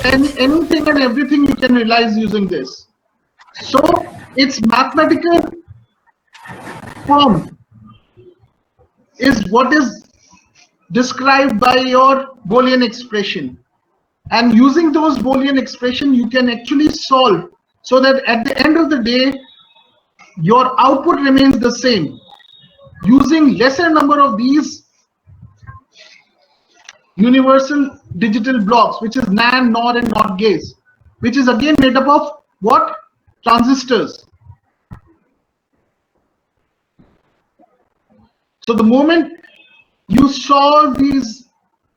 anything and everything you can realize using this. So its mathematical form is what is described by your Boolean expression. And using those Boolean expression, you can actually solve so that at the end of the day, your output remains the same. Using lesser number of these universal digital blocks, which is NAND, NOR, and NOT gates, which is again made up of what? Transistors. So the moment you solve these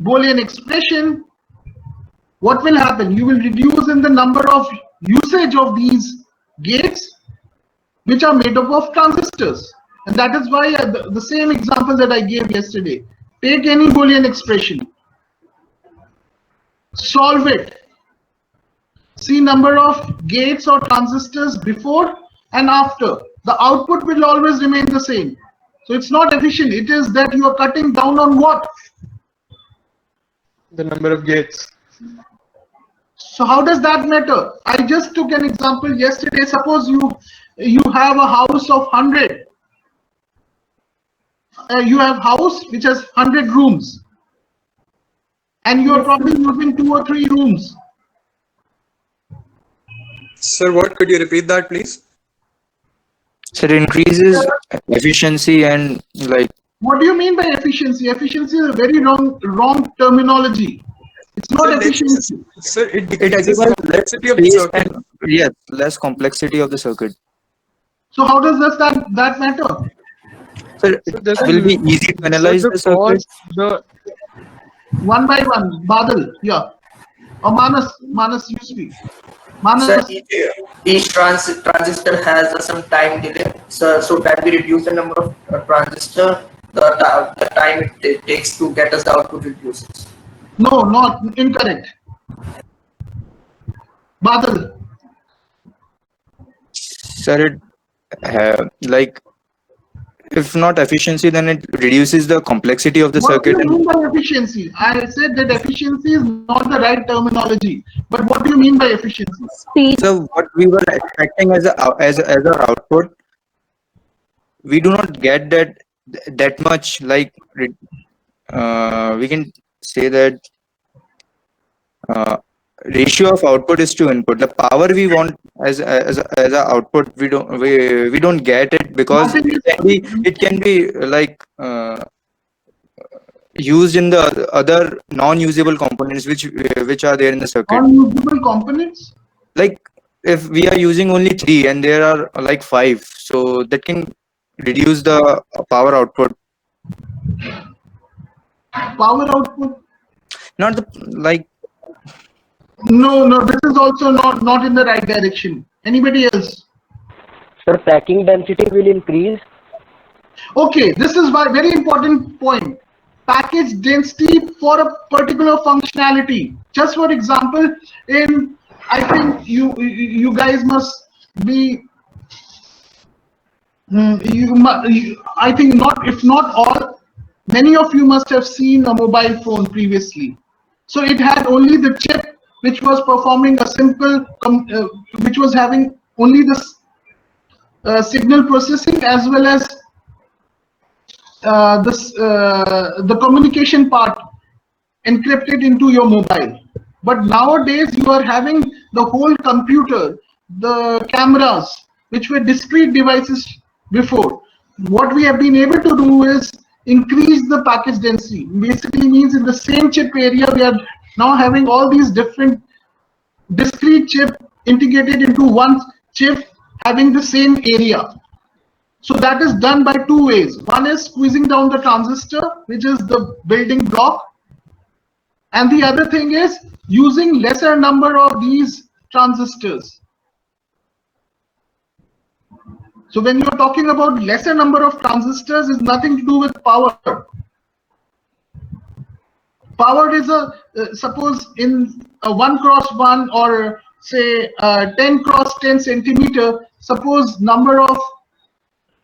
Boolean expression, what will happen? You will reduce in the number of usage of these gates, which are made up of transistors. And that is why the same example that I gave yesterday. Take any Boolean expression, solve it, see number of gates or transistors before and after. The output will always remain the same. So it's not efficient. It is that you are cutting down on what? The number of gates. So how does that matter? I just took an example yesterday. Suppose you have a house of 100. You have house which has 100 rooms, and you are probably using 2 or 3 rooms. Sir, what could you repeat that, please? So it increases efficiency and like. What do you mean by efficiency? Efficiency is a very wrong terminology. It's not efficiency. Sir, it decreases the complexity of the circuit. Yes, less complexity of the circuit. So how does that matter? So it will be easy to analyze the circuit. One by one, Badal, yeah. Or Manas, you speak. Manas. Sir, each transistor has some time delay. So that we reduce the number of transistors, the time it takes to get us the output reduces. No, not incorrect. Badal. Sir, like if not efficiency, then it reduces the complexity of the circuit. What do you mean by efficiency? I said that efficiency is not the right terminology. But what do you mean by efficiency? So what we were expecting as our output, we do not get that much. Like we can say that ratio of output is to input. The power we want as a output, we don't get it because it can be like used in the other non-usable components which are there in the circuit. Non-usable components? Like if we are using only 3 and there are like 5, so that can reduce the power output. Power output? Not the like. No, this is also not in the right direction. Anybody else? Sir, packing density will increase. Okay, this is a very important point. Package density for a particular functionality. Just for example, I think you guys must be. I think not. If not all, many of you must have seen a mobile phone previously. So it had only the chip, which was performing a simple, which was having only the signal processing as well as the communication part encrypted into your mobile. But nowadays you are having the whole computer, the cameras, which were discrete devices before. What we have been able to do is increase the package density. Basically means in the same chip area we are now having all these different discrete chip integrated into one chip having the same area. So that is done by 2 ways. One is squeezing down the transistor, which is the building block, and the other thing is using lesser number of these transistors. So when you're talking about lesser number of transistors, is nothing to do with power. Power is suppose in a 1x1 or say 10x10 centimeter, suppose number of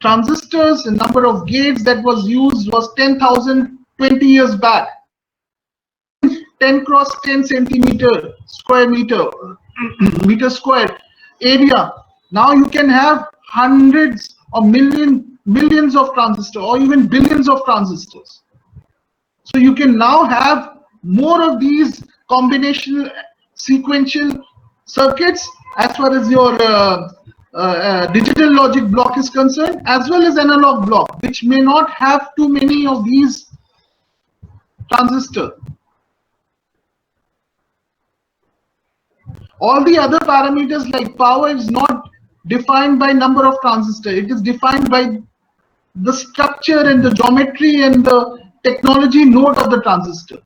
transistors and number of gates that was used was 10,000 20 years back. 10 cross 10 centimeter square meter meter square area. Now you can have hundreds or millions of transistors or even billions of transistors. So you can now have more of these combinational sequential circuits as far as your digital logic block is concerned, as well as analog block, which may not have too many of these transistors. All the other parameters like power is not defined by number of transistors. It is defined by the structure and the geometry and the technology node of the transistor.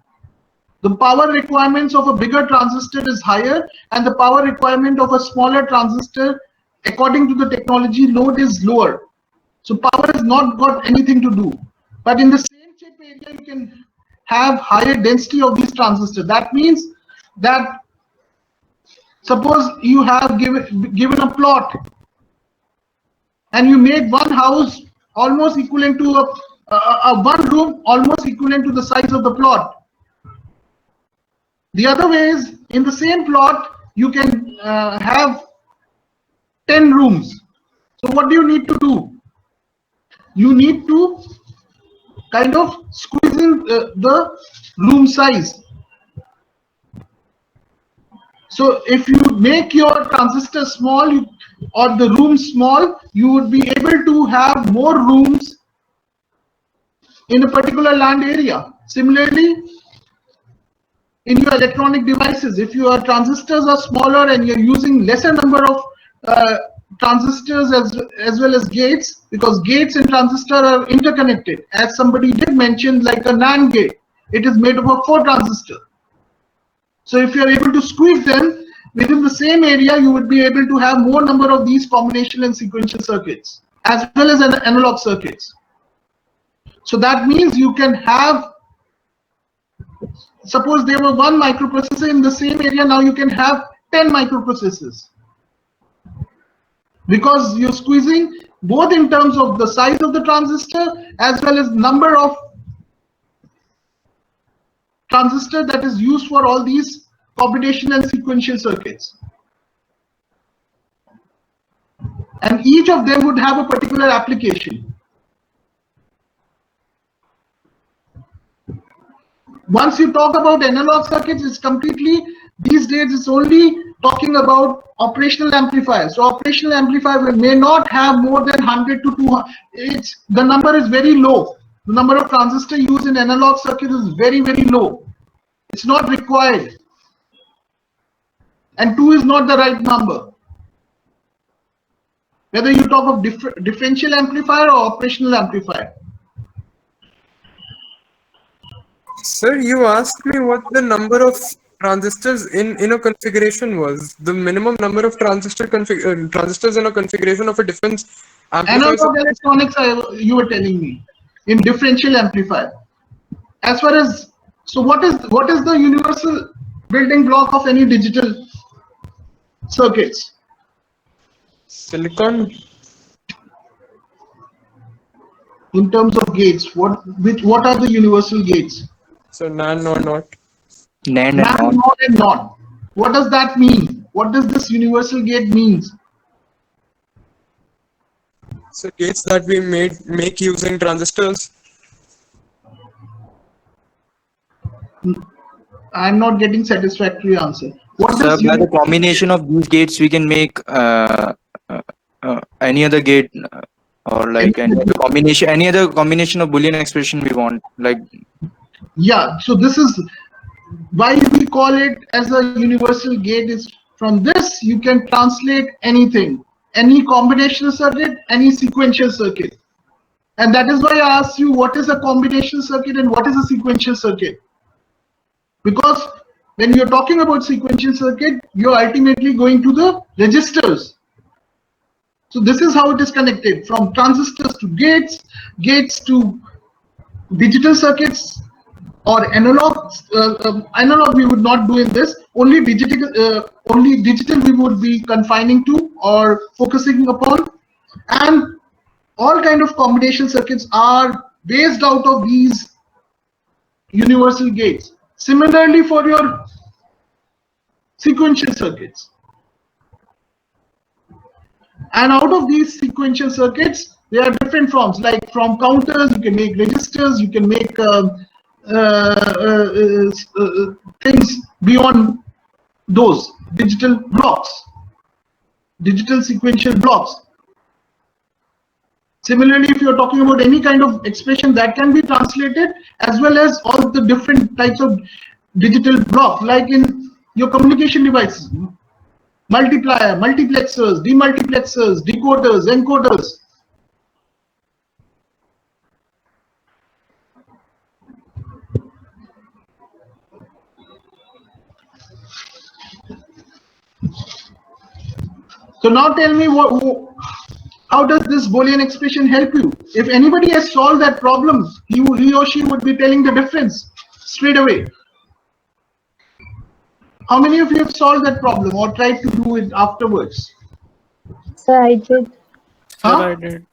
The power requirements of a bigger transistor is higher, and the power requirement of a smaller transistor according to the technology node is lower. So power has not got anything to do. But in the same chip area, you can have higher density of these transistors. That means that suppose you have given a plot and you made one house almost equivalent to a one room almost equivalent to the size of the plot. The other way is, in the same plot, you can have 10 rooms. So what do you need to do? You need to kind of squeeze in the room size. So if you make your transistor small or the room small, you would be able to have more rooms in a particular land area. Similarly, in your electronic devices, if your transistors are smaller and you're using lesser number of transistors as well as gates, because gates and transistor are interconnected, as somebody did mention, like a NAND gate, it is made up of 4 transistors. So if you're able to squeeze them within the same area, you would be able to have more number of these combination and sequential circuits, as well as analog circuits. So that means you can have, suppose there were 1 microprocessor in the same area, now you can have 10 microprocessors. Because you're squeezing both in terms of the size of the transistor as well as number of transistor that is used for all these combination and sequential circuits. And each of them would have a particular application. Once you talk about analog circuits, it's completely, these days it's only talking about operational amplifiers. So operational amplifier may not have more than 100 to 200. The number is very low. The number of transistors used in analog circuits is very, very low. It's not required. And 2 is not the right number. Whether you talk of differential amplifier or operational amplifier. Sir, you asked me what the number of transistors in a configuration was. The minimum number of transistors in a configuration of a different amplifier. Analog electronics, you were telling me, in differential amplifier. As far as, so what is the universal building block of any digital circuits? Silicon. In terms of gates, what are the universal gates? So NAND or not. NAND and NOT and NOT. What does that mean? What does this universal gate means? So gates that we make using transistors. I'm not getting satisfactory answer. What Sir, by the combination of these gates, we can make any other gate or like any other combination of Boolean expression we want. Like, yeah. So this is why we call it as a universal gate. Is from this you can translate anything, any combinational circuit, any sequential circuit, and that is why I asked you what is a combinational circuit and what is a sequential circuit. Because when you're talking about sequential circuit, you're ultimately going to the registers. So this is how it is connected, from transistors to gates, gates to digital circuits or analog. Analog we would not do in this. Only digital we would be confining to or focusing upon. And all kind of combination circuits are based out of these universal gates. Similarly for your sequential circuits. And out of these sequential circuits, there are different forms. Like from counters, you can make registers, you can make things beyond those digital blocks, digital sequential blocks. Similarly, if you're talking about any kind of expression that can be translated, as well as all the different types of digital blocks, like in your communication devices, multiplier, multiplexers, demultiplexers, decoders, encoders. So now tell me how does this Boolean expression help you? If anybody has solved that problem, he or she would be telling the difference straight away. How many of you have solved that problem or tried to do it afterwards? Sir, I did. Huh? Sir, I did.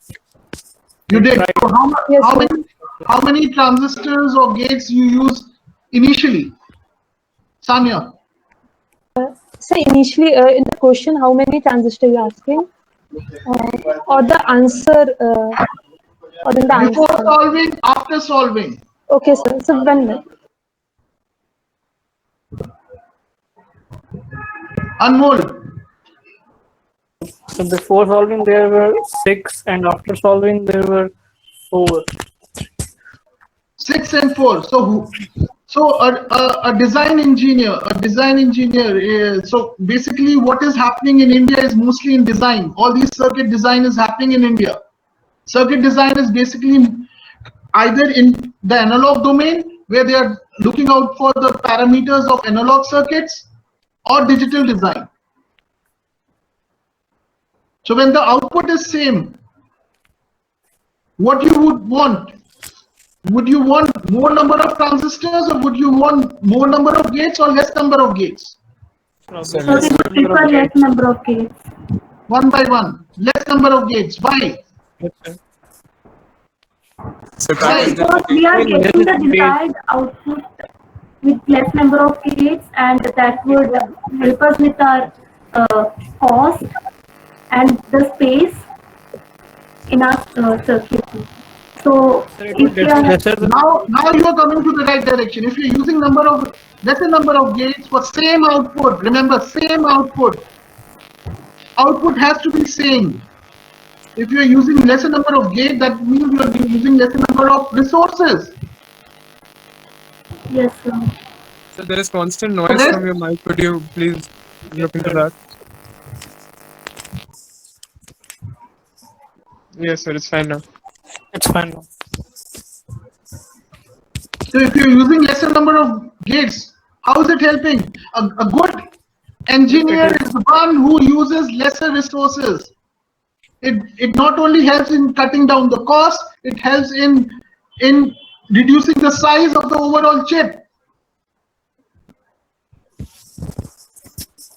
You did. So Yes, how many transistors or gates you use initially? Sanya? So initially, in the question, how many transistors you asking? Or the answer, or in the Before answer? solving, after solving. Okay, sir. So 1 minute. Anmol? So before solving there were 6 and after solving there were 4. 6 and 4. So a design engineer, so basically what is happening in India is mostly in design. All these circuit design is happening in India. Circuit design is basically either in the analog domain, where they are looking out for the parameters of analog circuits, or digital design. So when the output is same, what you would want? Would you want more number of transistors, or would you want more number of gates or less number of gates? So So they would prefer less number of gates. One by one, less number of gates. Why? So Right. Because we are getting the desired output with less number of gates, and that would help us with our cost and the space in our circuit. So if we are Now you are coming to the right direction. If you're using lesser number of gates for same output, remember, same output has to be same. If you're using lesser number of gates, that means you're using lesser number of resources. yes, sir. So there is constant noise from your mic. Could you please look into that? Yes, sir. It's fine now. it's fine now. So if you're using lesser number of gates, how is it helping? A good engineer is the one who uses lesser resources. It not only helps in cutting down the cost, it helps in reducing the size of the overall chip.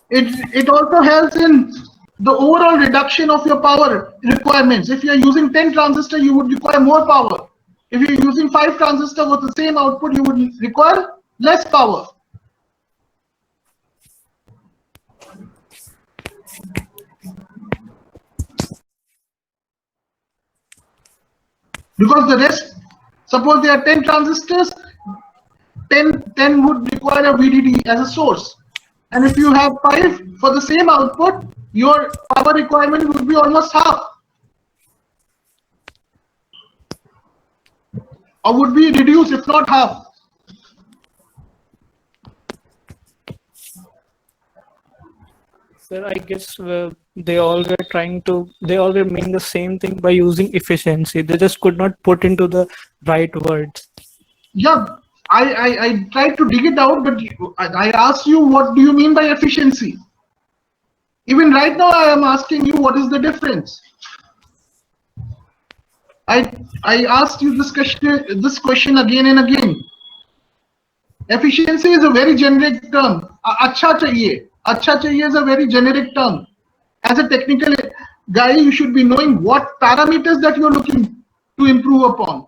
It also helps in the overall reduction of your power requirements. If you're using 10 transistors, you would require more power. If you're using 5 transistors with the same output, you would require less power. Because the rest, suppose there are 10 transistors, 10 would require a VDD as a source. And if you have 5 for the same output, your power requirement would be almost half. Or would be reduced, if not half. Sir, I guess they all were meaning the same thing by using efficiency. They just could not put into the right words. Yeah, I tried to dig it out, but I asked you, what do you mean by efficiency? Even right now, I am asking you, what is the difference? I asked you this question again and again. Efficiency is a very generic term. Acha chahiye. Acha chahiye is a very generic term. As a technical guy, you should be knowing what parameters that you're looking to improve upon.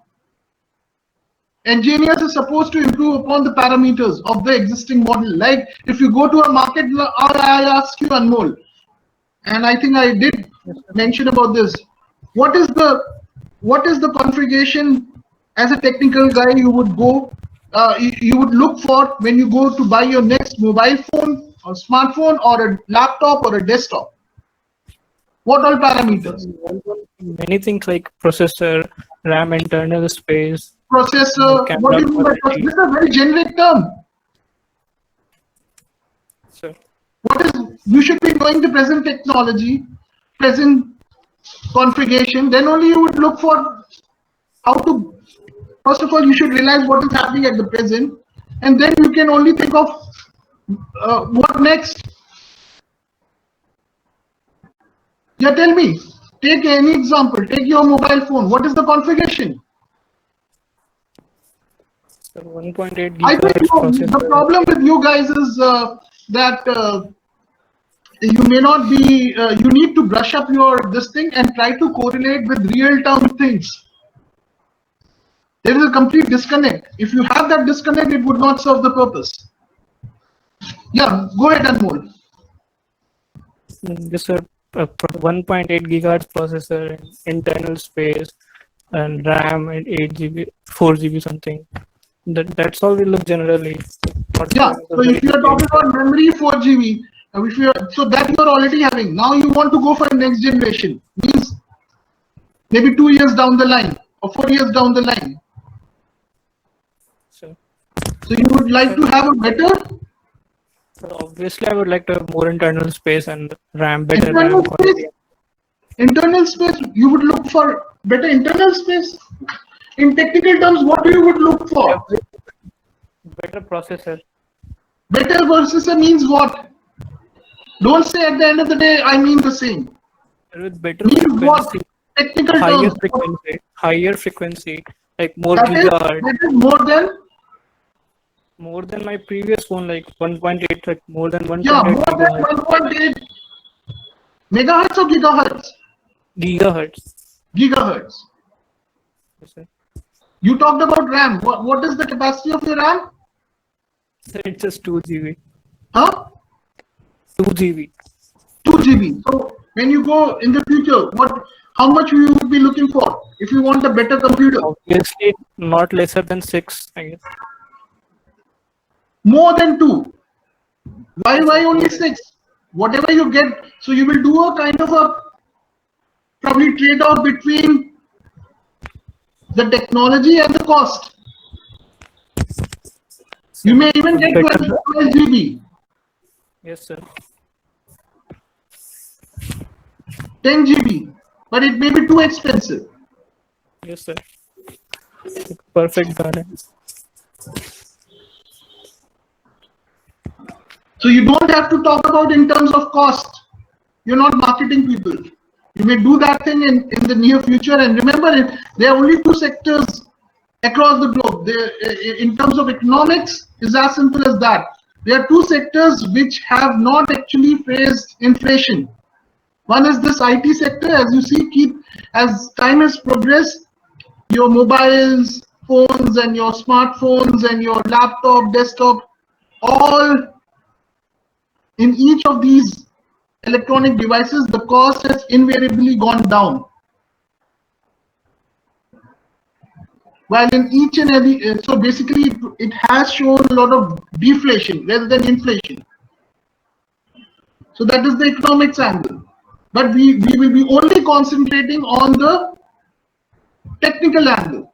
engineers are supposed to improve upon the parameters of the existing model. Like if you go to a market, I ask you, Anmol, and I think I did mention about this. What is the configuration as a technical guy you would go, you would look for when you go to buy your next mobile phone or smartphone or a laptop or a desktop? What all parameters? Many things like processor, RAM, internal space. Processor. What do you mean by processor? This is a very generic term. So, What is, you should be knowing the present technology, present configuration, then only you would look for how to, first of all, you should realize what is happening at the present, and then you can only think of what next. Yeah, tell me, take any example, take your mobile phone, what is the configuration? so 1.8 I think gigahertz processor. the problem with you guys is that you may not be, you need to brush up your this thing and try to correlate with real-time things. There is a complete disconnect. If you have that disconnect, it would not serve the purpose. Yeah, go ahead, Anmol. This is a 1.8 gigahertz processor, internal space, and RAM and 8 GB, 4 GB something. That's all we look generally. Yeah, so if you are talking about memory 4 GB, if you are, so that you are already having. Now you want to go for next generation, means maybe 2 years down the line or 4 years down the line. So you would like to have a better? Obviously, I would like to have more internal space and RAM, better Internal RAM space? quality. Internal space, you would look for better internal space? In technical terms, what you would look for? Better processor. Better processor means what? Don't say at the end of the day, I mean the same. With better Means what? frequency, Technical terms. higher frequency, like more That is gigahertz. More than my previous phone, like 1.8, like more than 1.8 Yeah, more than 1.8 megahertz or gigahertz? gigahertz. Gigahertz. Yes, sir. You talked about RAM. What is the capacity of your RAM? So it's just 2 GB. Huh? 2 GB. 2 GB. So when you go in the future, how much you would be looking for if you want a better computer? Obviously, not lesser than 6, I guess. More than 2. Why only 6? Whatever you get, so you will do a kind of a probably trade-off between the technology and the cost. You may even get 12 GB. Yes, sir. 10 GB, but it may be too expensive. Yes, sir. Perfect balance. So you don't have to talk about in terms of cost. You're not marketing people. You may do that thing in the near future. And remember, there are only 2 sectors across the globe. In terms of economics, is as simple as that. There are 2 sectors which have not actually faced inflation. One is this IT sector. As you see, as time has progressed, your mobiles, phones, and your smartphones, and your laptop, desktop, all in each of these electronic devices, the cost has invariably gone down. While in each and every, so basically it has shown a lot of deflation rather than inflation. So that is the economics angle. But we will be only concentrating on the technical angle.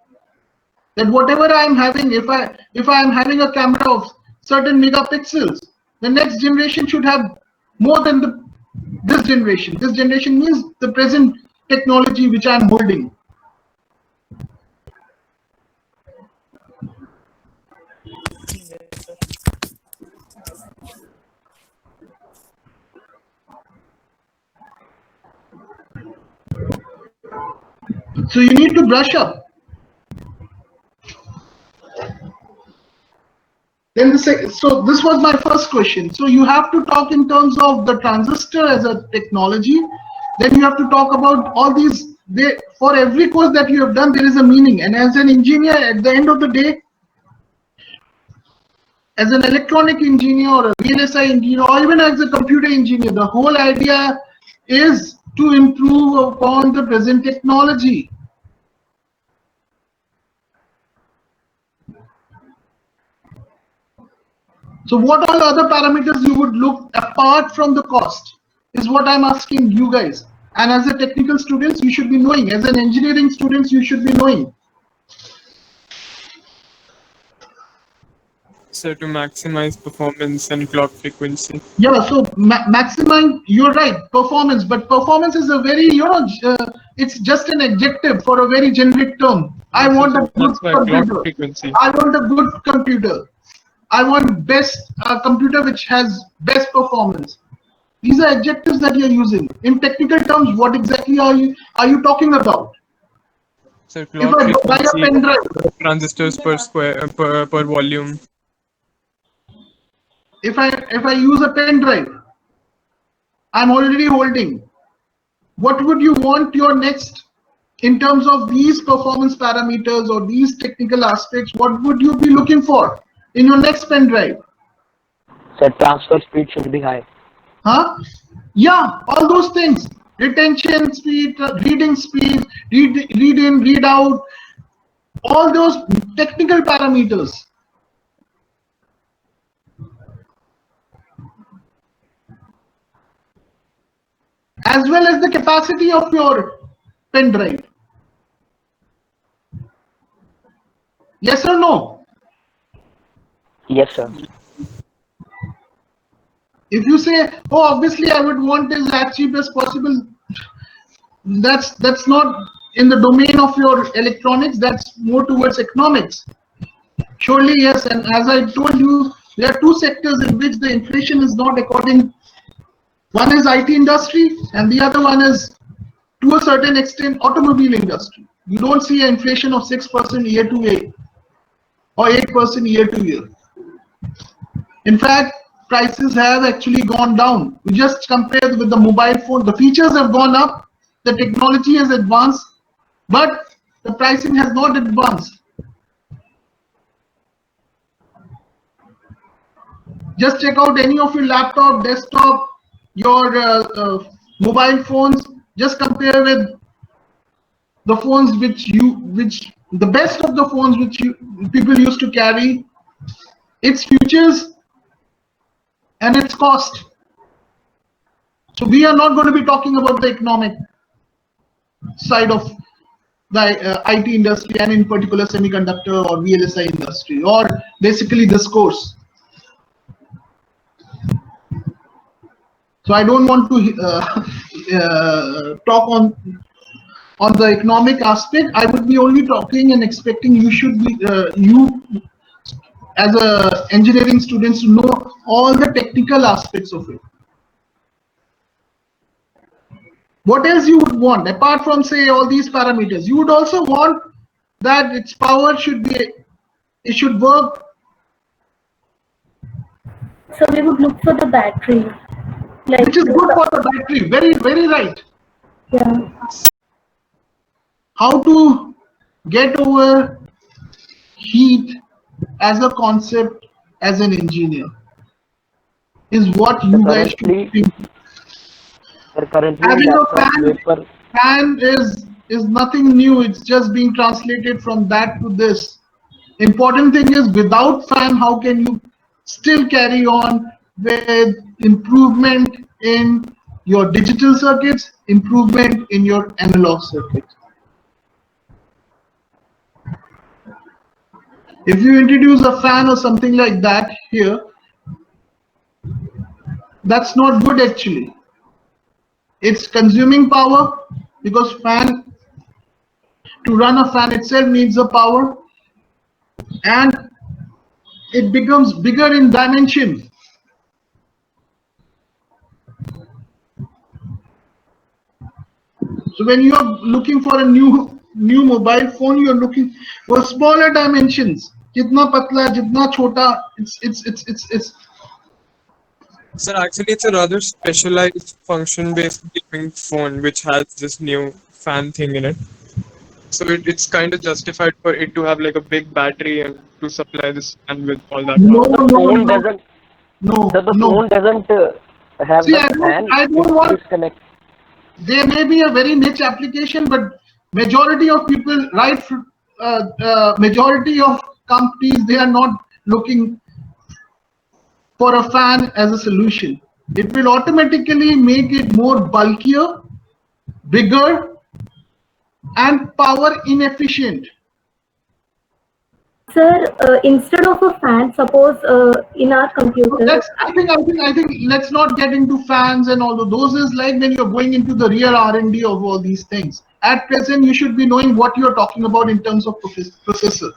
That whatever I am having, if I am having a camera of certain megapixels, the next generation should have more than this generation. This generation means the present technology which I am holding. So you need to brush up. Then so this was my first question. So you have to talk in terms of the transistor as a technology. Then you have to talk about all these. For every course that you have done, there is a meaning. And as an engineer, at the end of the day, as an electronic engineer or a VLSI engineer or even as a computer engineer, the whole idea is to improve upon the present technology. So what all other parameters you would look apart from the cost is what I'm asking you guys. And as a technical students, you should be knowing. As an engineering students, you should be knowing. So to maximize performance and clock frequency. Yeah, so maximum, you're right, performance, but performance is a very, it's just an adjective for a very generic term. I want a good computer. I want a good computer. I want best computer which has best performance. These are adjectives that you're using. In technical terms, what exactly are you talking about? So clock frequency, transistors per square per volume. If I use a pen drive, I'm already holding. What would you want your next in terms of these performance parameters or these technical aspects? What would you be looking for in your next pen drive? So transfer speed should be high. Huh? Yeah, all those things. Retention speed, reading speed, read in, read out, all those technical parameters. As well as the capacity of your pen drive. Yes or no? Yes, sir. If you say, oh, obviously I would want this as cheap as possible, that's not in the domain of your electronics, that's more towards economics. Surely, yes, and as I told you, there are two sectors in which the inflation is not according. One is IT industry and the other one is, to a certain extent, automobile industry. You don't see an inflation of 6% year to year or 8% year to year. In fact, prices have actually gone down. We just compared with the mobile phone, the features have gone up, the technology has advanced, but the pricing has not advanced. Just check out any of your laptop, desktop, your mobile phones. Just compare with the phones which the best of the phones which people used to carry, its features and its cost. So we are not going to be talking about the economic side of the IT industry and in particular semiconductor or VLSI industry or basically this course. So I don't want to talk on the economic aspect. I would be only talking and expecting you should be you as a engineering students to know all the technical aspects of it. What else you would want apart from say all these parameters? You would also want that its power should be, it should work. So we would look for the battery. Like, which is good for the battery. Very, very right. Yeah. How to get over heat as a concept as an engineer is what you guys should think. Having a fan is nothing new. It's just being translated from that to this. Important thing is without fan, how can you still carry on with improvement in your digital circuits, improvement in your analog circuits. If you introduce a fan or something like that here, that's not good actually. It's consuming power because to run a fan itself needs a power and it becomes bigger in dimension. So when you are looking for a new mobile phone, you are looking for smaller dimensions. Jitna patla, jitna chota, it's. Sir, actually, it's a rather specialized function-based gaming phone which has this new fan thing in it. So it's kind of justified for it to have like a big battery and to supply this fan with all that No, power. The phone doesn't. no, Sir, the no. phone doesn't have See, the fan. I don't It want. is connected. There may be a very niche application, but majority of people, majority of companies, they are not looking for a fan as a solution. It will automatically make it more bulkier, bigger, and power inefficient. Sir, instead of a fan, suppose in our computer. I think. Let's not get into fans and all of those. Is like when you're going into the real R&D of all these things. At present, you should be knowing what you're talking about in terms of processor.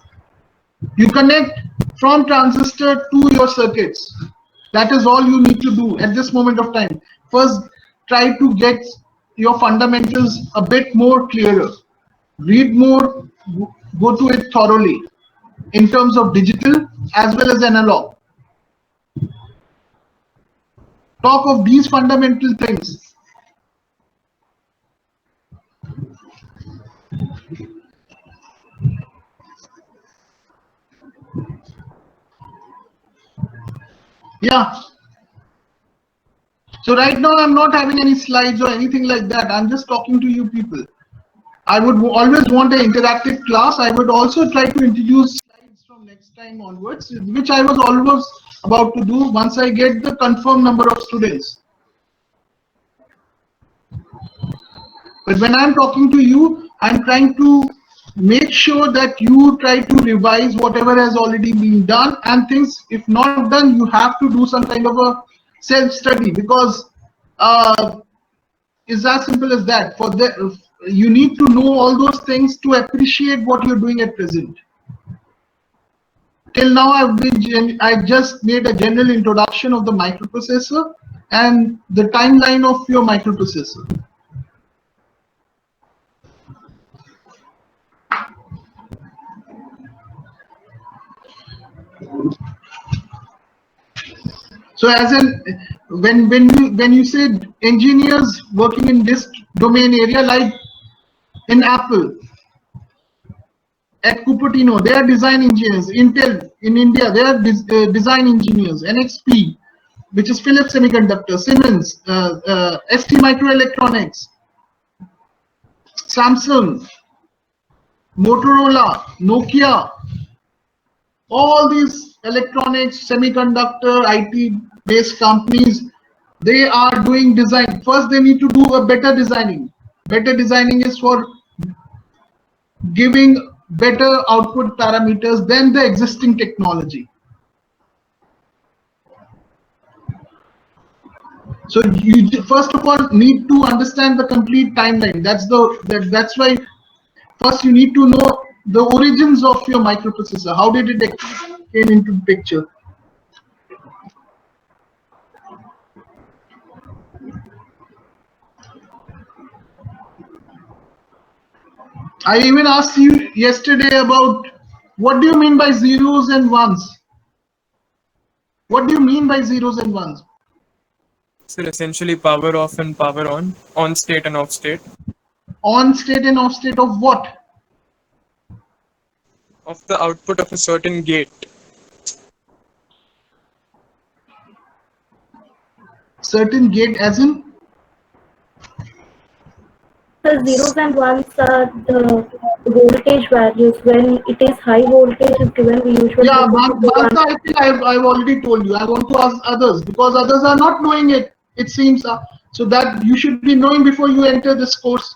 You connect from transistor to your circuits. That is all you need to do at this moment of time. First, try to get your fundamentals a bit more clearer. Read more, go to it thoroughly in terms of digital as well as analog. Talk of these fundamental things. Yeah. So right now I'm not having any slides or anything like that. I'm just talking to you people. I would always want an interactive class. I would also try to introduce slides from next time onwards, which I was almost about to do once I get the confirmed number of students. But when I'm talking to you, I'm trying to make sure that you try to revise whatever has already been done, and things, if not done, you have to do some kind of a self-study, because it's as simple as that. You need to know all those things to appreciate what you're doing at present. Till now, I just made a general introduction of the microprocessor and the timeline of your microprocessor. So when you say engineers working in this domain area, like in Apple, at Cupertino, they are design engineers. Intel in India, they are design engineers. NXP, which is Philips Semiconductor, Siemens, ST Microelectronics, Samsung, Motorola, Nokia, all these electronics, semiconductor, IT-based companies, they are doing design. First, they need to do a better designing. Better designing is for giving better output parameters than the existing technology. So you first of all need to understand the complete timeline. That's why first you need to know the origins of your microprocessor. How did it came into the picture? I even asked you yesterday about what do you mean by zeros and ones? What do you mean by zeros and ones? So essentially power off and power on state and off state. On state and off state of what? Of the output of a certain gate. Certain gate as in? The zeros and ones are the voltage values. When it is high voltage is given, we usually Yeah, one I think I've already told you. I want to ask others because others are not knowing it. It seems so that you should be knowing before you enter this course.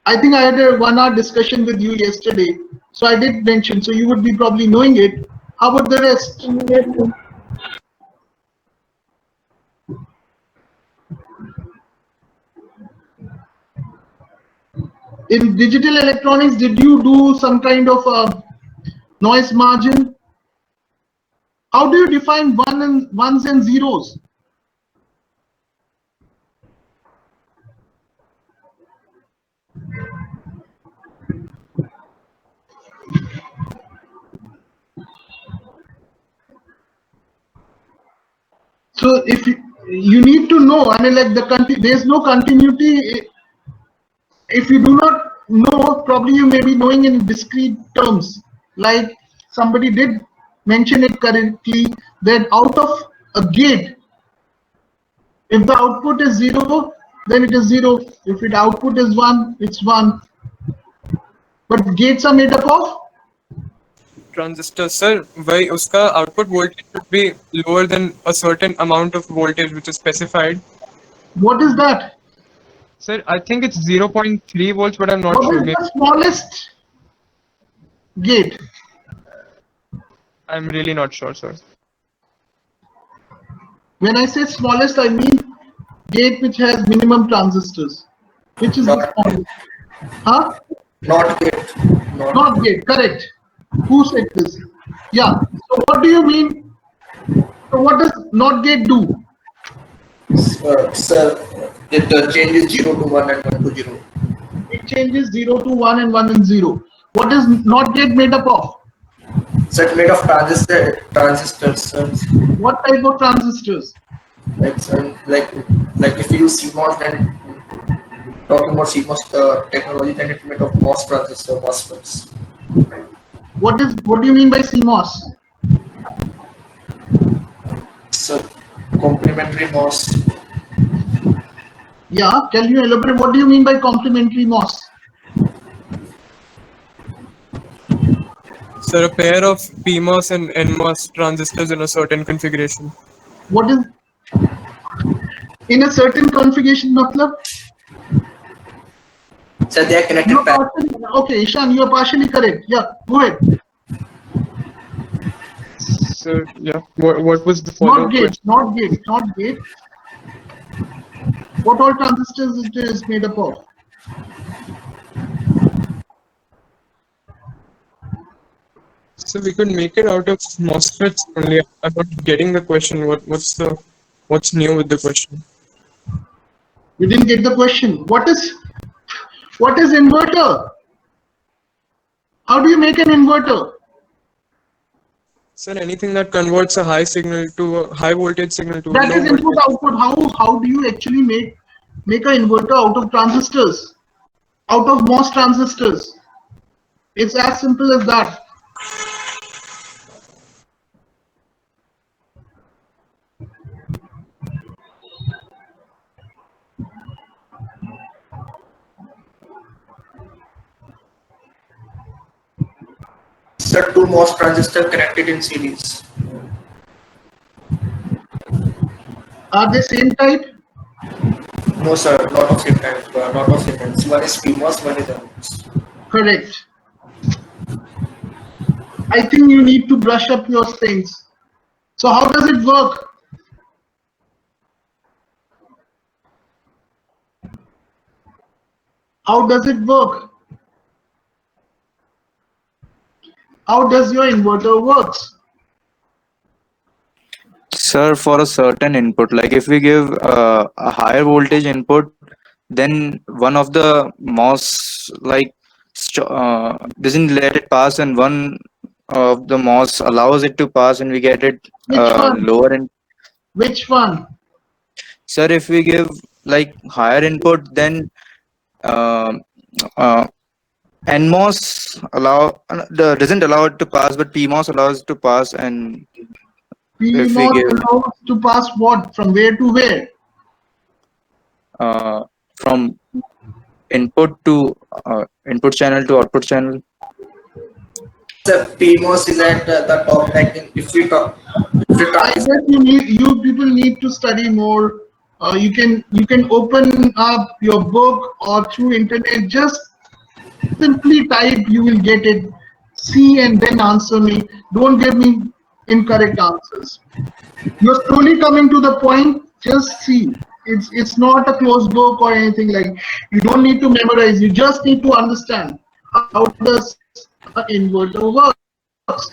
I think I had a 1 hour discussion with you yesterday, so I did mention. So you would be probably knowing it. How about the rest? Yes, sir. In digital electronics, did you do some kind of noise margin? How do you define ones and zeros? So if you need to know, I mean, like there's no continuity. If you do not know, probably you may be knowing in discrete terms. like somebody did mention it correctly, that out of a gate, if the output is 0, then it is 0. If the output is 1, it's 1. But gates are made up of Transistor, sir, why uska output voltage should be lower than a certain amount of voltage which is specified? what is that? Sir, I think it's 0.3 volts, but I'm not What sure. is Maybe the smallest gate? I'm really not sure, sir. When I say smallest, I mean gate which has minimum transistors. Which is the Not smallest? Huh? not gate. Not gate, correct. Who said this? Yeah. So what do you mean? So what does not gate do? Sir, it changes 0 to 1 and 1 to 0. It changes 0 to 1 and 1 and 0. What is not gate made up of? So it's made of transistors, sir. What type of transistors? Like, like if you use CMOS, then talking about CMOS technology, then it's made of MOS transistor, MOSFETs. What do you mean by CMOS? So complementary MOS. Yeah, can you elaborate? What do you mean by complementary MOS? Sir, a pair of PMOS and NMOS transistors in a certain configuration. What is in a certain configuration? Matlab? So they are connected back. Okay, Ishan, you are partially correct. Yeah, go ahead. Sir, yeah. What was the follow-up question? Not gate. What all transistors it is made up of? So we could make it out of MOSFETs only. I'm not getting the question. What's new with the question? We didn't get the question. What is inverter? How do you make an inverter? Sir, anything that converts a high signal to a high voltage signal to a That low is voltage. input output. How do you actually make an inverter out of transistors? Out of MOS transistors? It's as simple as that. So two MOS transistors connected in series. Are they same type? No, sir, not of same type. Not of same type. One is PMOS, one is NMOS. Correct. I think you need to brush up your things. So how does it work? How does it work? How does your inverter works? Sir, for a certain input, like if we give a higher voltage input, then one of the MOS doesn't let it pass, and one of the MOS allows it to pass, and we get it Which one? lower in. Which one? Sir, if we give like higher input, then NMOS doesn't allow it to pass, but PMOS allows it to pass, and if we PMOS give allows to pass what? From where to where? from input to input channel to output channel. The PMOS is at the top. Like if we talk, I guess you people need to study more. You can open up your book or through internet. Just simply type. You will get it. See and then answer me. Don't give me incorrect answers. You're slowly coming to the point. Just see. It's not a closed book or anything like. You don't need to memorize. You just need to understand how does an inverter works.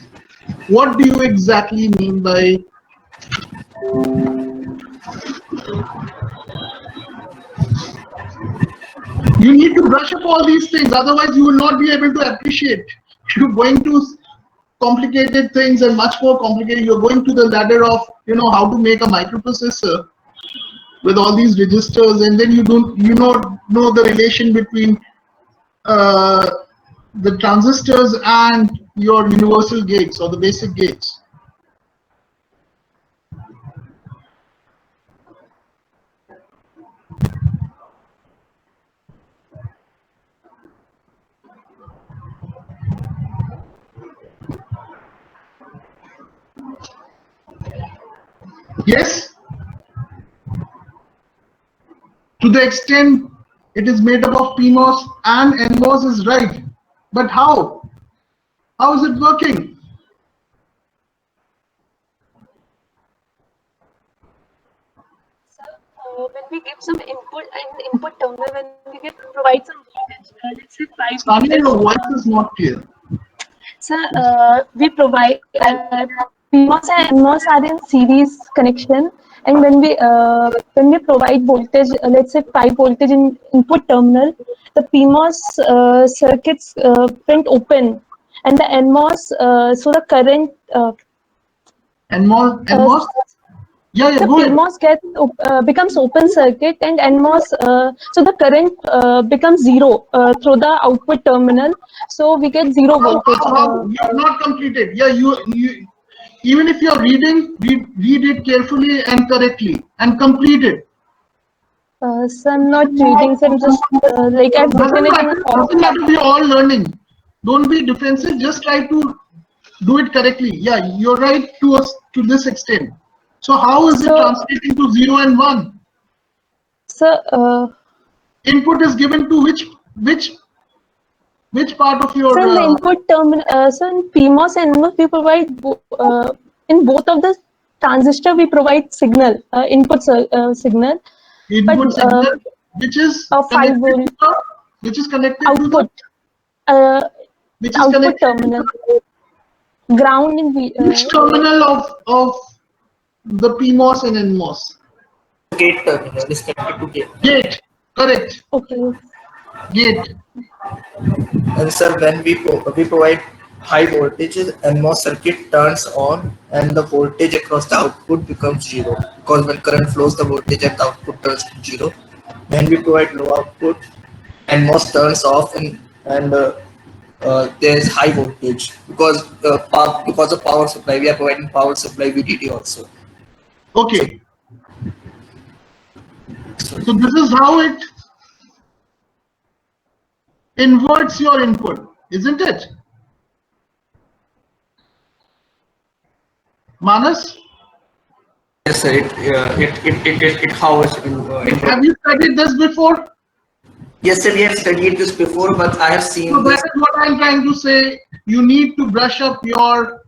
What do you exactly mean by you need to brush up all these things, otherwise you will not be able to appreciate. You're going to complicated things and much more complicated. You're going to the ladder of how to make a microprocessor with all these registers, and then you don't know the relation between the transistors and your universal gates or the basic gates. Yes, to the extent it is made up of PMOS and NMOS is right, but how? How is it working? When we give some input in input terminal, when we get provide some voltage, let's say 5 Sanya, your voltage. voice is not clear. So we provide PMOS and NMOS are in series connection, and when we provide voltage, let's say 5 voltage in input terminal, the PMOS circuits print open, and the NMOS so the current NMOS? Yeah, so go ahead. PMOS becomes open circuit, and NMOS so the current becomes zero through the output terminal, so we get zero voltage. You have not completed. Yeah, you even if you are reading, read it carefully and correctly and complete it. So I'm not reading, so I'm just like I've written it in a Doesn't matter, we are all learning. Don't be defensive, just try to do it correctly. Yeah, you're right to this extent. So how is it translating to 0 and 1? So input is given to which part of your so in the input terminal, so in PMOS and NMOS we provide in both of the transistor we provide signal, input signal. Input signal, which is 5 volt, which is connected output, to which is output connected terminal, ground in which terminal of the PMOS and NMOS? Gate terminal is connected to gate. Gate, correct. Okay. Gate. And sir, when we provide high voltages, NMOS circuit turns on and the voltage across the output becomes 0, because when current flows, the voltage at the output turns to 0. When we provide low output, NMOS turns off and there is high voltage because of power supply. We are providing power supply VDD also. Okay. So this is how it inverts your input, isn't it? Manas? Yes, sir. It how it's Have you studied this before? Yes, sir. We have studied this before, but I have seen So this. that is what I'm trying to say. You need to brush up your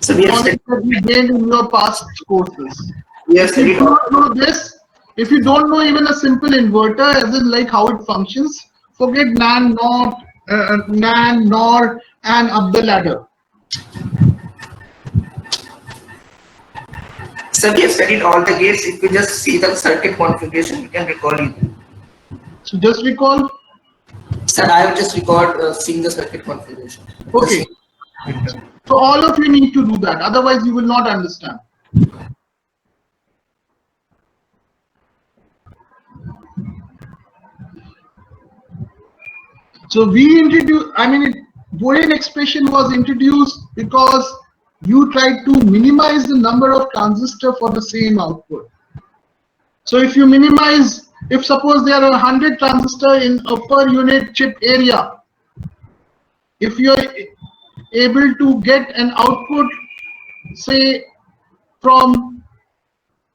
knowledge that you gained in your past courses. Yes, if you don't know this, if you don't know even a simple inverter, as in like how it functions, forget NAND, NOR, and up the ladder. So we have studied all the gates. If we just see the circuit configuration, we can recall it. So just recall. Sir, I have just recalled seeing the circuit configuration. Okay. So all of you need to do that. Otherwise, you will not understand. So we introduced, Boolean expression was introduced because you tried to minimize the number of transistors for the same output. So if you minimize, if suppose there are 100 transistors in a per unit chip area, if you are able to get an output, say from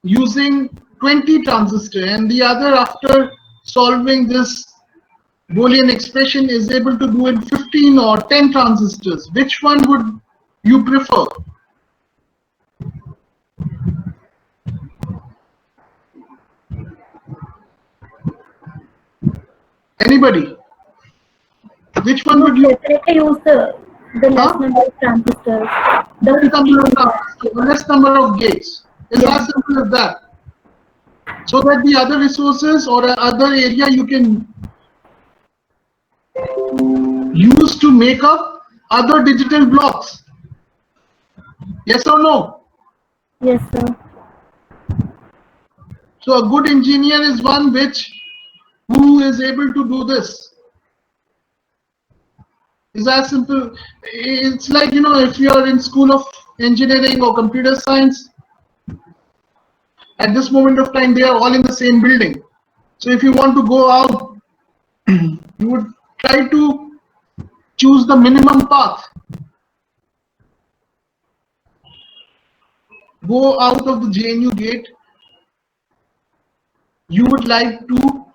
using 20 transistors, and the other after solving this Boolean expression is able to do in 15 or 10 transistors, which one would you prefer? Anybody? Which one would you definitely use the less number of transistors? The less number of gates. It's as simple as that. So that the other resources or other area you can use to make up other digital blocks. Yes or no? Yes, sir. So a good engineer is one who is able to do this. It's as simple. It's like, if you're in school of engineering or computer science, at this moment of time, they are all in the same building. So if you want to go out, you would try to choose the minimum path. Go out of the JNU gate. You would like to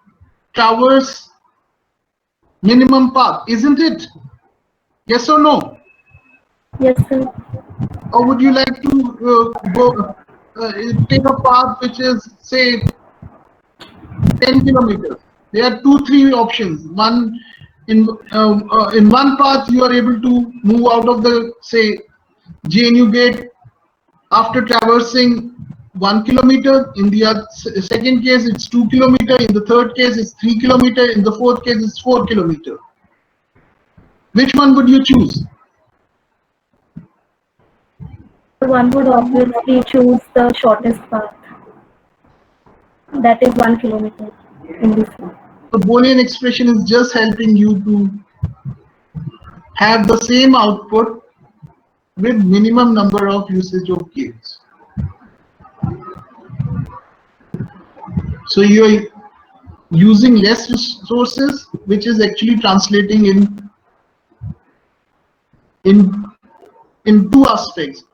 traverse minimum path, isn't it? Yes or no? Yes, sir. Or would you like to take a path which is, say, 10 kilometers? There are 2-3 options. One in one path you are able to move out of the, say, JNU gate after traversing 1 kilometer. In the second case, it's 2 kilometer. In the third case, it's 3 kilometer. In the fourth case, it's 4 kilometer. Which one would you choose? One would obviously choose the shortest path. That is 1 kilometer in this one. The Boolean expression is just helping you to have the same output with minimum number of usage of gates. So you are using less resources, which is actually translating in two aspects.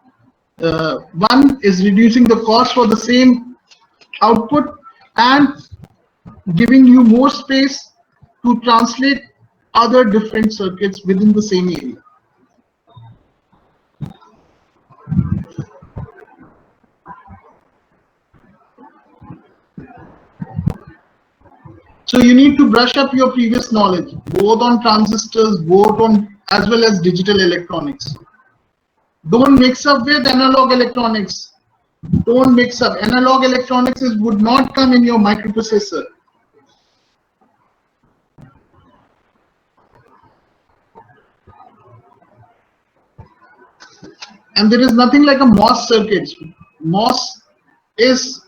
One is reducing the cost for the same output and giving you more space to translate other different circuits within the same area. So you need to brush up your previous knowledge, both on transistors, as well as digital electronics. Don't mix up with analog electronics. Don't mix up. Analog electronics would not come in your microprocessor. And there is nothing like a MOS circuit. MOS is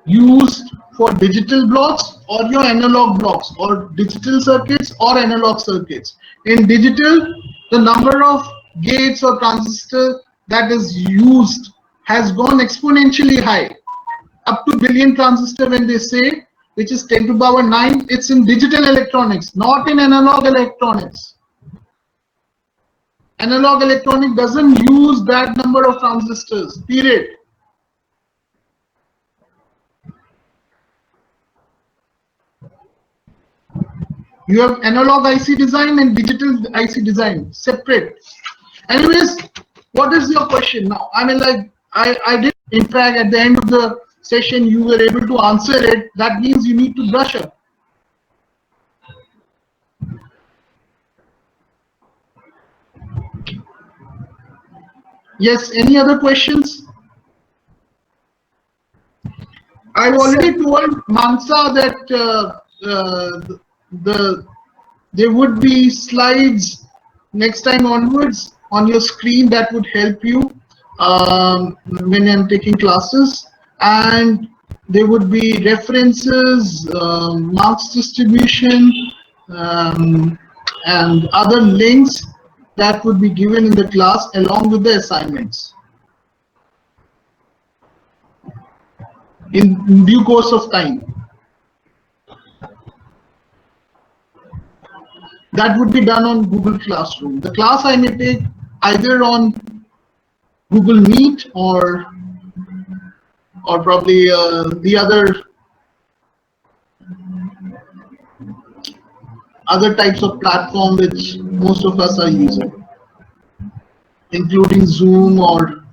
used for digital blocks or your analog blocks, or digital circuits or analog circuits. In digital, the number of gates or transistors that is used has gone exponentially high, up to billion transistor when they say, which is 10 to the power 9. It's in digital electronics, not in analog electronics. Analog electronic doesn't use that number of transistors, period. You have analog IC design and digital IC design, separate. Anyways, what is your question now? I mean, like, I did, in fact, at the end of the session, you were able to answer it. That means you need to brush up. Yes, any other questions? I've already told Mansa that there would be slides next time onwards on your screen that would help you when I'm taking classes, and there would be references, marks distribution, and other links that would be given in the class along with the assignments in due course of time. That would be done on Google Classroom. The class I may take either on Google Meet or probably the other types of platform which most of us are using, including Zoom or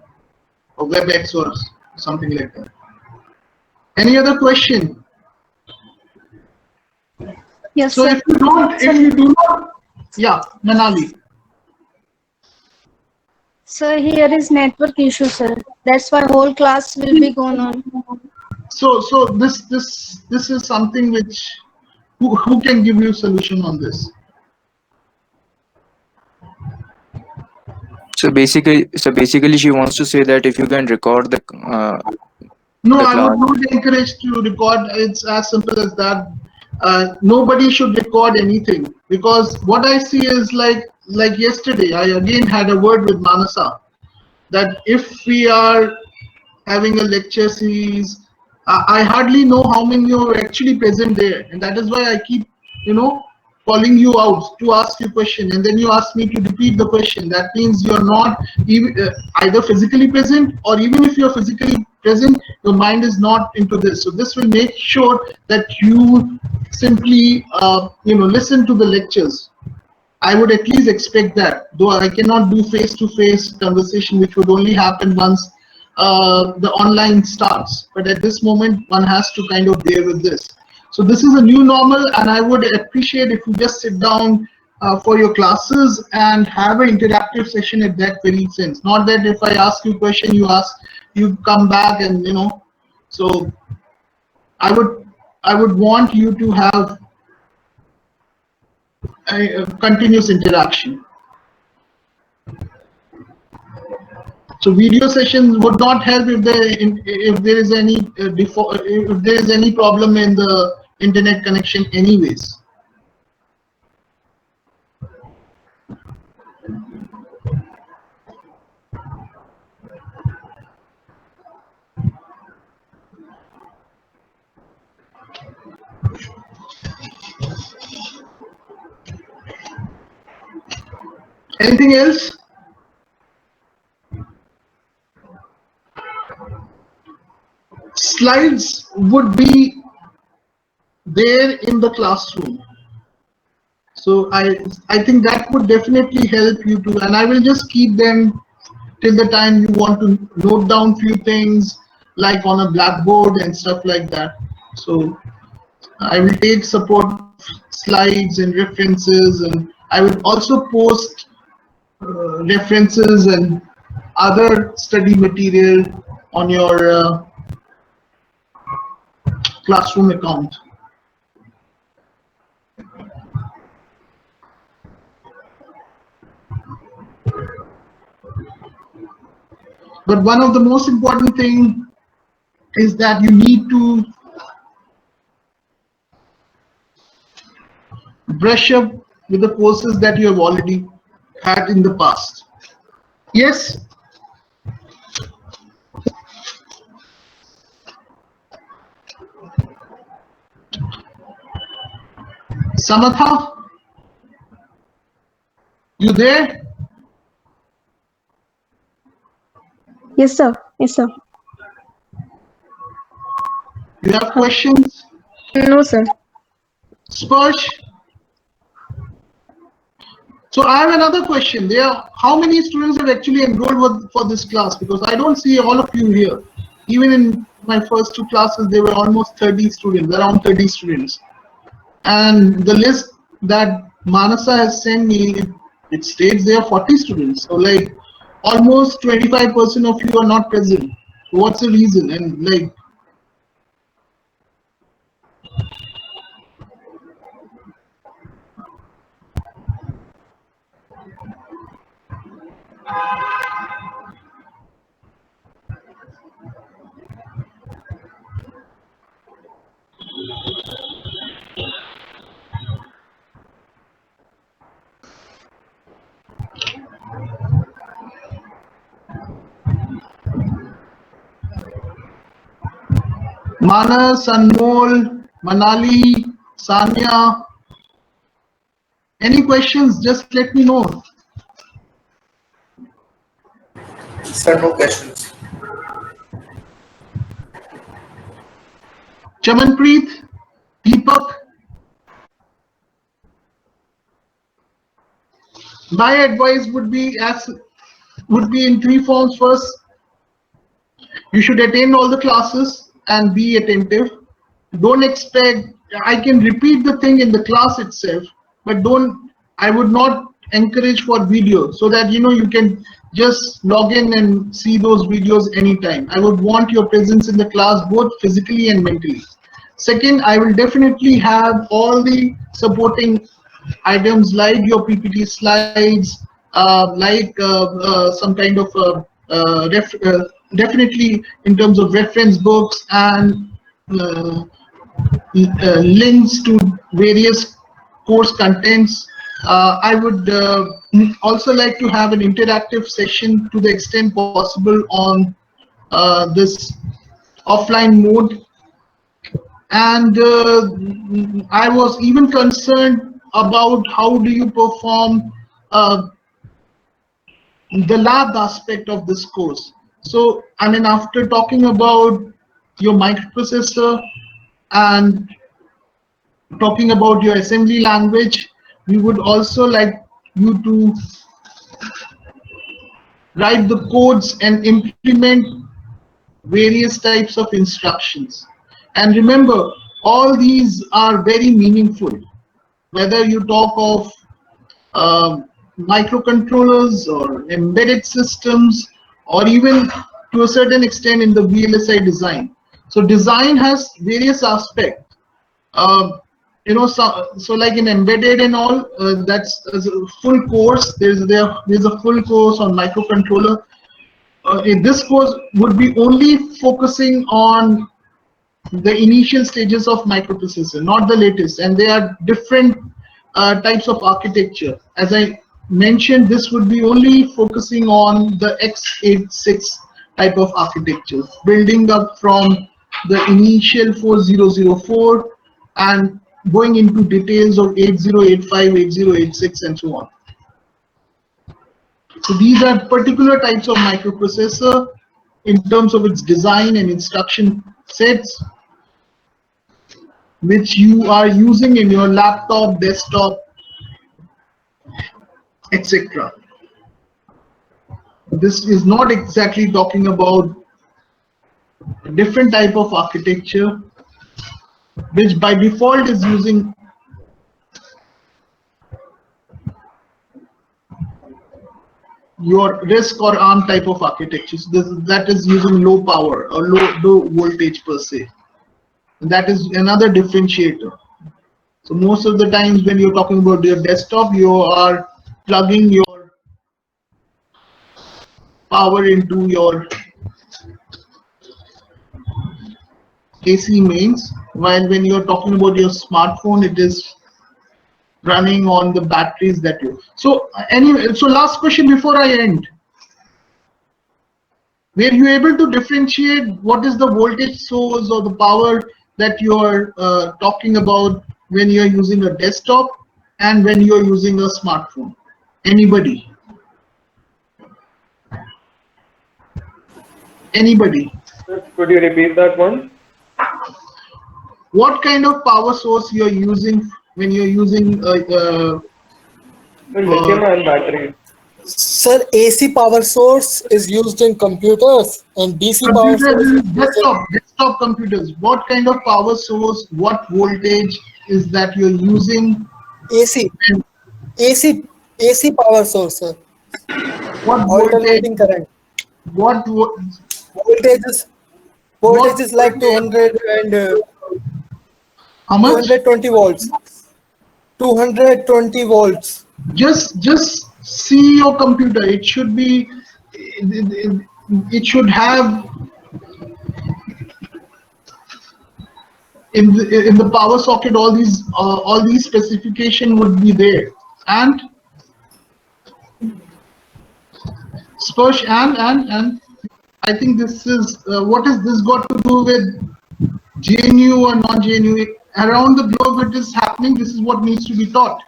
WebEx or something like that. Any other question? Yes, so sir. if you do not, yeah, Manali. Sir, here is network issue, sir. That's why whole class will be going on. So this is something which who can give you a solution on this? So basically, she wants to say that if you can record no, I would not encourage to record. It's as simple as that. nobody should record anything, because what I see is like yesterday, I again had a word with Manasa that if we are having a lecture series, I hardly know how many are actually present there, and that is why I keep, calling you out to ask you question, and then you ask me to repeat the question. That means you're not even, either physically present, or even if you're physically present, your mind is not into this. So this will make sure that you simply listen to the lectures. I would at least expect that, though I cannot do face-to-face conversation, which would only happen once the online starts. But at this moment, one has to kind of bear with this. So this is a new normal, and I would appreciate if you just sit down for your classes and have an interactive session at that very sense. Not that if I ask you a question, you come back and So I would want you to have a continuous interaction. So video sessions would not help if there is any problem in the internet connection anyways. Anything else? Slides would be there in the classroom. So I think that would definitely help you to, and I will just keep them till the time you want to note down few things like on a blackboard and stuff like that. So I will take support slides and references, and I will also post references and other study material on your classroom account. But one of the most important thing is that you need to brush up with the courses that you have already had in the past. Yes? Samatha? You there? Yes, sir. Yes, sir. You have questions? No, sir. Sparsh? So I have another question. How many students have actually enrolled for this class? Because I don't see all of you here. Even in my first two classes, there were almost 30 students, around 30 students. And the list that Manasa has sent me, it states there are 40 students. So like almost 25% of you are not present. What's the reason? And like, Manas, Anmol, Manali, Sanya, any questions, just let me know. Sir, no questions. Chamanpreet, Deepak. My advice would be in three forms. First, you should attend all the classes and be attentive. Don't expect, I can repeat the thing in the class itself, but I would not encourage for video, so that you can just log in and see those videos anytime. I would want your presence in the class both physically and mentally. Second, I will definitely have all the supporting items like your PPT slides, some kind of definitely in terms of reference books and links to various course contents. I would also like to have an interactive session to the extent possible on this offline mode. And I was even concerned about how do you perform the lab aspect of this course. So, I mean, after talking about your microprocessor and talking about your assembly language, we would also like you to write the codes and implement various types of instructions. And remember, all these are very meaningful. Whether you talk of microcontrollers or embedded systems, or even to a certain extent in the VLSI design. So design has various aspects. You know, so like in embedded and all, that's a full course. There's a full course on microcontroller. This course would be only focusing on the initial stages of microprocessor, not the latest, and there are different types of architecture. As I mentioned, this would be only focusing on the x86 type of architecture, building up from the initial 4004 and going into details of 8085, 8086, and so on. So these are particular types of microprocessor in terms of its design and instruction sets, which you are using in your laptop, desktop, etc. This is not exactly talking about a different type of architecture, which by default is using your RISC or ARM type of architecture. So that is using low power or low voltage per se. That is another differentiator. So most of the times when you're talking about your desktop, you are plugging your power into your AC mains, while when you're talking about your smartphone, it is running on the batteries that you. So anyway, so last question before I end. Were you able to differentiate what is the voltage source or the power that you are talking about when you're using a desktop and when you're using a smartphone? Anybody? Anybody? Could you repeat that one? What kind of power source you're using when you're using lithium-ion battery. Sir, AC power source is used in computers and DC power source is desktop computers. What kind of power source, what voltage is that you're using? AC power source, sir. What alternating current? What voltage is like 200 and how much? 220 volts. 220 volts. Just see your computer. It should be. It should have in the power socket all these specification would be there. And Sparsh and I think this is what is this got to do with GNU or non-GNU? Around the globe it is happening. This is what needs to be taught.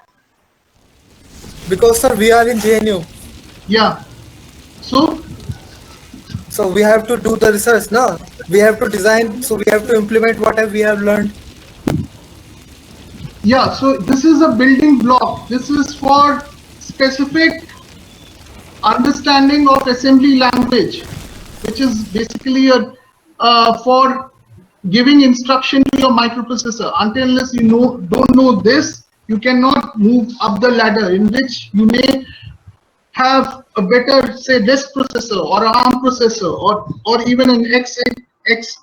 Because sir, we are in GNU. Yeah. So we have to do the research now. We have to design, so we have to implement whatever we have learned. Yeah, so this is a building block. This is for specific understanding of assembly language, which is basically for giving instruction to your microprocessor. Unless you don't know this, you cannot move up the ladder, in which you may have a better, say, RISC processor or an ARM processor or even an x86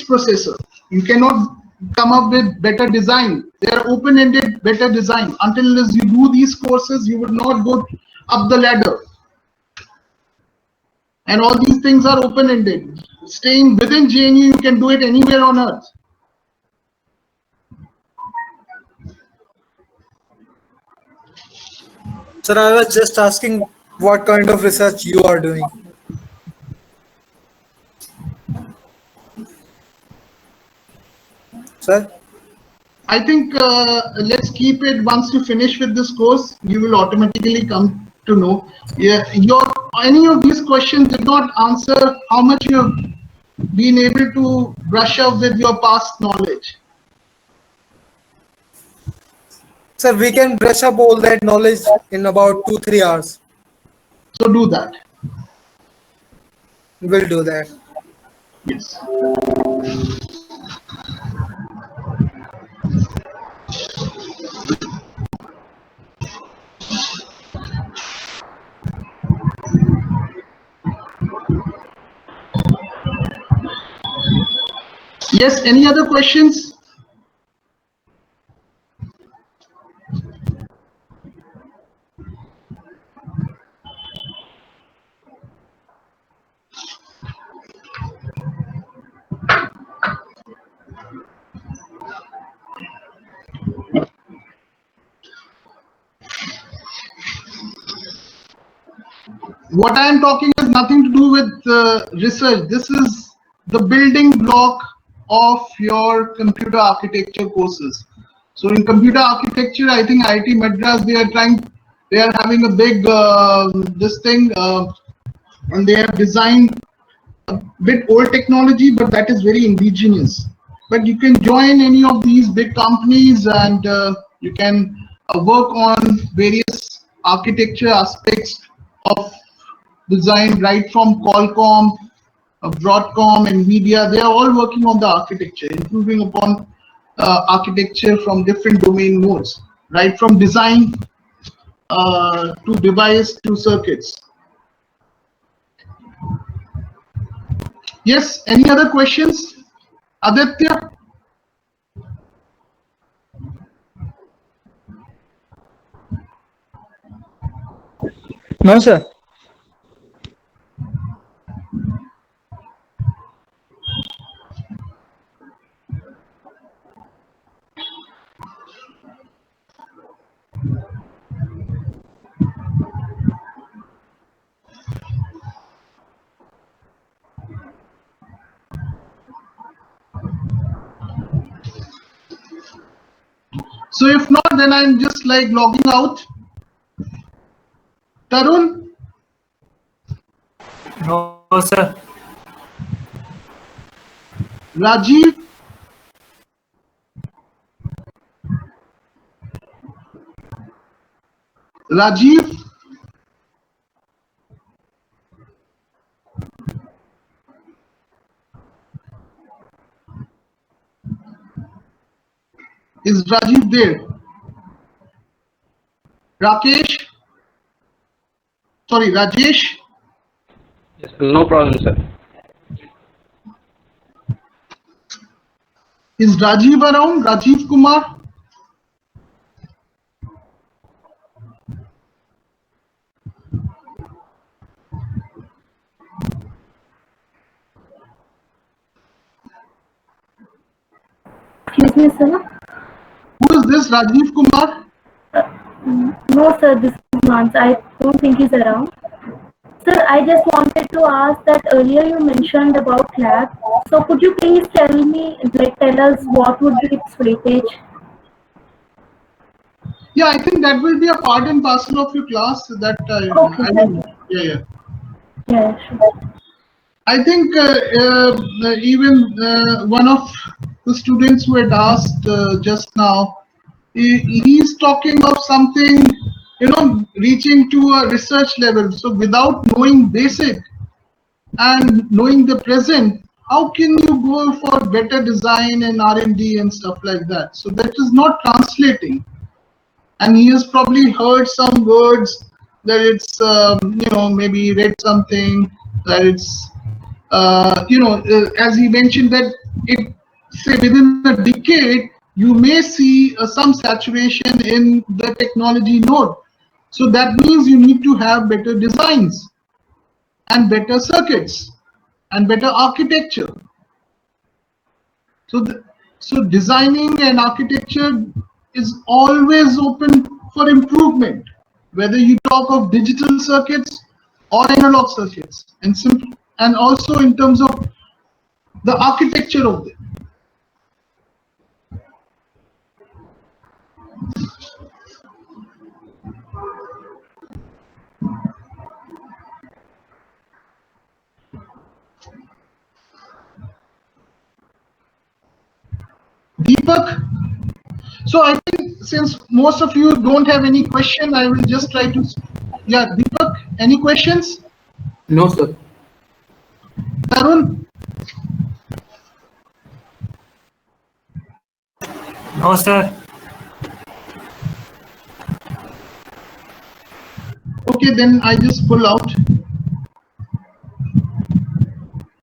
processor. You cannot come up with better design. They are open-ended better design. Until you do these courses, you would not go up the ladder. And all these things are open-ended. Staying within GNU, you can do it anywhere on earth. Sir, I was just asking what kind of research you are doing. Sir? I think let's keep it. Once you finish with this course, you will automatically come to know. Yeah, any of these questions did not answer how much you have been able to brush up with your past knowledge. Sir, we can brush up all that knowledge in about 2-3 hours. So do that. We'll do that. Yes. Yes, any other questions? What I am talking has nothing to do with research. This is the building block of your computer architecture courses. So in computer architecture, I think IIT Madras, they are having a big this thing, and they have designed a bit old technology, but that is very indigenous. But you can join any of these big companies, and you can work on various architecture aspects of design, right from Qualcomm, Broadcom, Nvidia. They are all working on the architecture, improving upon architecture from different domain nodes, right from design to device to circuits. Yes, any other questions? Aditya? No, sir. So if not, then I'm just like logging out. Tarun? No, sir. Rajiv? Rajiv? Is Rajiv there? Rakesh? Sorry, Rajesh? Yes, no problem, sir. Is Rajiv around? Rajiv Kumar? Excuse me, sir. Who is this Rajiv Kumar? No, sir, this is Mans. I don't think he's around. Sir, I just wanted to ask that earlier you mentioned about lab. So could you please tell us what would be its weightage? Yeah, I think that will be a part and parcel of your class. That Okay, I mean, yeah. Yeah, sure. I think even one of the students who had asked just now, he's talking of something, reaching to a research level. So without knowing basic and knowing the present, how can you go for better design and R&D and stuff like that? So that is not translating. And he has probably heard some words that it's, maybe read something that it's, as he mentioned that it, say within a decade, you may see some saturation in the technology node. So that means you need to have better designs and better circuits and better architecture. So designing and architecture is always open for improvement. whether you talk of digital circuits or analog circuits, and also in terms of the architecture of them. Deepak, so I think since most of you don't have any question, I will just try to. Yeah, Deepak, any questions? No, sir. Tarun? No, sir. Okay, then I just pull out.